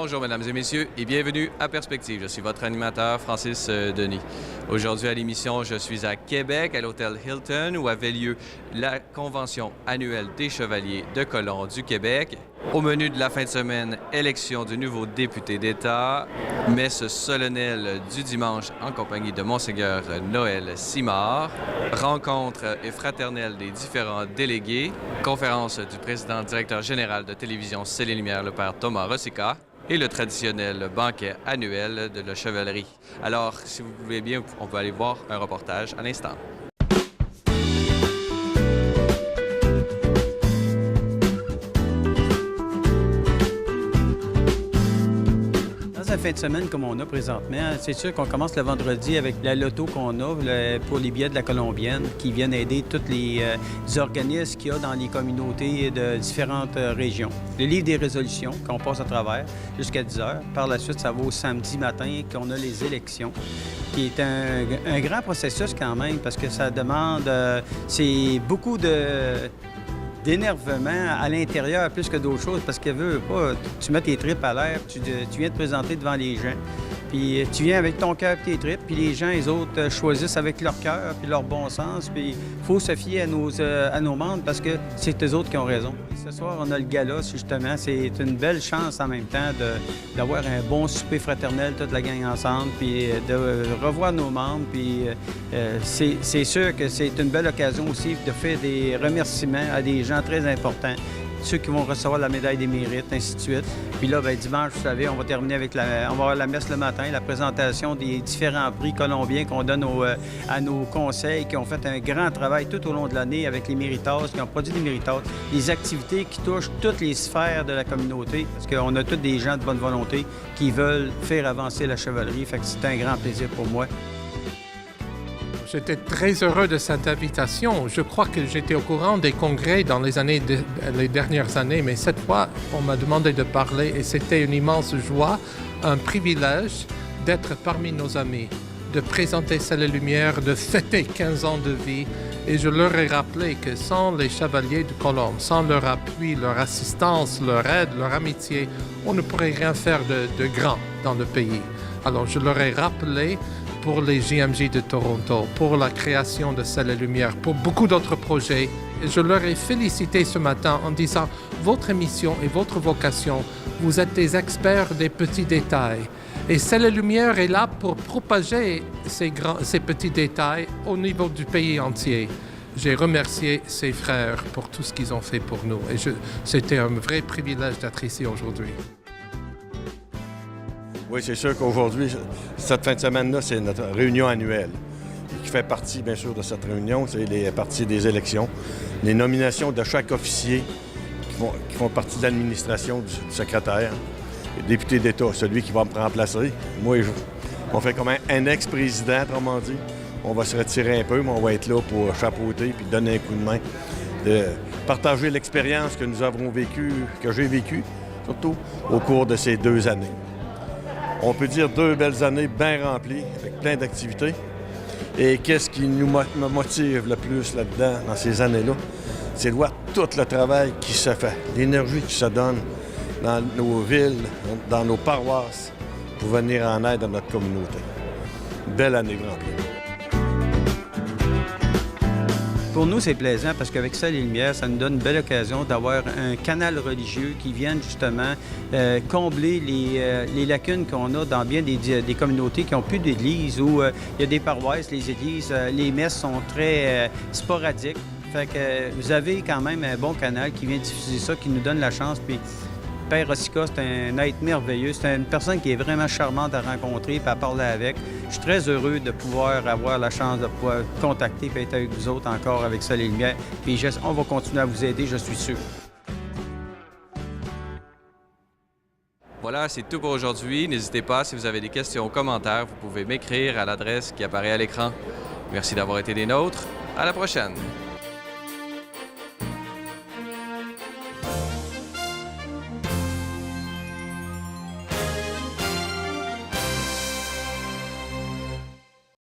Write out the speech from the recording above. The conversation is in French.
Bonjour, mesdames et messieurs, et bienvenue à Perspective. Je suis votre animateur, Francis Denis. Aujourd'hui à l'émission, je suis à Québec, à l'hôtel Hilton, où avait lieu la convention annuelle des Chevaliers de Colomb du Québec. Au menu de la fin de semaine, élection du nouveau député d'État, messe solennelle du dimanche en compagnie de Monseigneur Noël Simard, rencontre et fraternelle des différents délégués, conférence du président directeur général de télévision Céline Lumière, le père Thomas Rosica, et le traditionnel banquet annuel de la chevalerie. Alors, si vous voulez bien, on peut aller voir un reportage à l'instant. Dans la fin de semaine comme on a présentement, c'est sûr qu'on commence le vendredi avec la loto qu'on a pour les billets de la Colombienne qui viennent aider tous les organismes qu'il y a dans les communautés de différentes régions. Le livre des résolutions qu'on passe à travers jusqu'à 10 heures. Par la suite, ça va au samedi matin qu'on a les élections, qui est un grand processus quand même parce que ça demande, c'est beaucoup d'énervement à l'intérieur plus que d'autres choses parce que veut pas, tu mets tes tripes à l'air, tu viens te présenter devant les gens, puis tu viens avec ton cœur et tes tripes, puis les gens, les autres, choisissent avec leur cœur puis leur bon sens, puis il faut se fier à nos membres parce que c'est eux autres qui ont raison. Ce soir, on a le gala, justement, c'est une belle chance en même temps d'avoir un bon souper fraternel, toute la gang ensemble, puis de revoir nos membres, puis c'est sûr que c'est une belle occasion aussi de faire des remerciements à des gens très importants, ceux qui vont recevoir la médaille des mérites, ainsi de suite. Puis là, bien, dimanche, vous savez, on va terminer avec on va avoir la messe le matin, la présentation des différents prix colombiens qu'on donne à nos conseils qui ont fait un grand travail tout au long de l'année avec les méritas, qui ont produit des méritas, des activités qui touchent toutes les sphères de la communauté, parce qu'on a tous des gens de bonne volonté qui veulent faire avancer la chevalerie. Fait que c'est un grand plaisir pour moi. J'étais très heureux de cette invitation. Je crois que j'étais au courant des congrès dans les dernières années, mais cette fois, on m'a demandé de parler et c'était une immense joie, un privilège d'être parmi nos amis, de présenter Celle Lumière, de fêter 15 ans de vie. Et je leur ai rappelé que sans les Chevaliers de Colomb, sans leur appui, leur assistance, leur aide, leur amitié, on ne pourrait rien faire de grand dans le pays. Alors je leur ai rappelé pour les JMJ de Toronto, pour la création de Celle Lumière, pour beaucoup d'autres projets. Et je leur ai félicité ce matin en disant « Votre émission et votre vocation, vous êtes des experts des petits détails. Et Celle Lumière est là pour propager ces petits détails au niveau du pays entier. » J'ai remercié ces frères pour tout ce qu'ils ont fait pour nous. Et c'était un vrai privilège d'être ici aujourd'hui. Oui, c'est sûr qu'aujourd'hui, cette fin de semaine-là, c'est notre réunion annuelle. Et qui fait partie, bien sûr, de cette réunion, c'est les parties des élections, les nominations de chaque officier qui font partie de l'administration du secrétaire, le député d'État, celui qui va me remplacer. Moi, on fait comme un ex-président, autrement dit. On va se retirer un peu, mais on va être là pour chapeauter puis donner un coup de main, de partager l'expérience que nous avons vécue, que j'ai vécue, surtout au cours de ces 2 années. On peut dire 2 belles années bien remplies, avec plein d'activités. Et qu'est-ce qui nous motive le plus là-dedans, dans ces années-là? C'est de voir tout le travail qui se fait, l'énergie qui se donne dans nos villes, dans nos paroisses, pour venir en aide à notre communauté. Belle année remplie. Pour nous, c'est plaisant parce qu'avec Celle Lumière, ça nous donne une belle occasion d'avoir un canal religieux qui vienne justement combler les lacunes qu'on a dans bien des communautés qui n'ont plus d'église où il y a des paroisses, les églises, les messes sont très sporadiques. Fait que vous avez quand même un bon canal qui vient diffuser ça, qui nous donne la chance. Puis Père Rosica, c'est un être merveilleux. C'est une personne qui est vraiment charmante à rencontrer et à parler avec. Je suis très heureux de pouvoir avoir la chance de pouvoir contacter et être avec vous autres encore avec Celle Lumière. Puis on va continuer à vous aider, je suis sûr. Voilà, c'est tout pour aujourd'hui. N'hésitez pas, si vous avez des questions ou commentaires, vous pouvez m'écrire à l'adresse qui apparaît à l'écran. Merci d'avoir été des nôtres. À la prochaine!